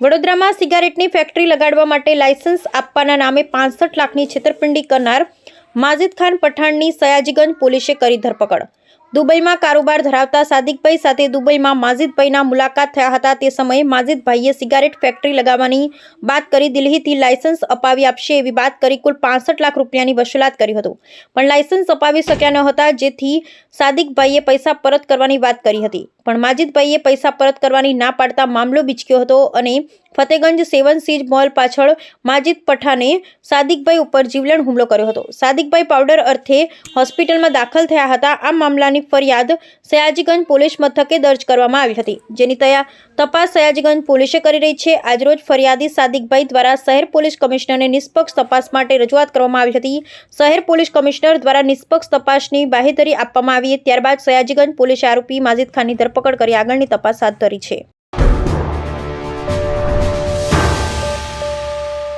વડોદરામાં સિગારેટની ફેક્ટરી લગાડવા માટે લાયસન્સ આપવાના નામે 65 લાખની છેતરપિંડી કરનાર માજીદ ખાન પઠાણની સયાજીગંજ પોલીસે કરી ધરપકડ। દુબઈમાં કારોબાર ધરાવતા સાદિકભાઈ સાથે દુબઈમાં માજીદભાઈના મુલાકાત થયા હતા। તે સમયે માજીદભાઈએ સિગારેટ ફેક્ટરી લગાવવાની વાત કરી દિલ્હીથી લાયસન્સ અપાવી આપશે એવી વાત કરી કુલ 65 લાખ રૂપિયાની વસૂલાત કરી હતી, પણ લાયસન્સ અપાવી શક્યા ન હતા, જેથી સાદિકભાઈએ પૈસા પરત કરવાની વાત કરી હતી, પણ માજીદભાઈએ પૈસા પરત કરવાની ના પાડતા મામલો બીચક્યો હતો અને ફતેગંજ 7 સીઝ મોલ પાછળ માજીદ પઠાણે સાદિકભાઈ ઉપર જીવલેણ હુમલો કર્યો હતો। સાદિકભાઈ પાવડર અર્થે હોસ્પિટલમાં દાખલ થયા હતા। આ મામલાની ફરિયાદ સયાજીગંજ પોલીસ મથકે દર્જ કરવામાં આવી હતી, જેની તપાસ સયાજીગંજ પોલીસે કરી રહી છે। આજરોજ ફરિયાદી સાદિકભાઈ દ્વારા શહેર પોલીસ કમિશનરને નિષ્પક્ષ તપાસ માટે રજૂઆત કરવામાં આવી હતી। શહેર પોલીસ કમિશનર દ્વારા નિષ્પક્ષ તપાસની બાહેધરી આપવામાં આવી, ત્યારબાદ સયાજીગંજ પોલીસે આરોપી માજીદ ખાનની ધરપકડ કરી આગળની તપાસ હાથ ધરી છે।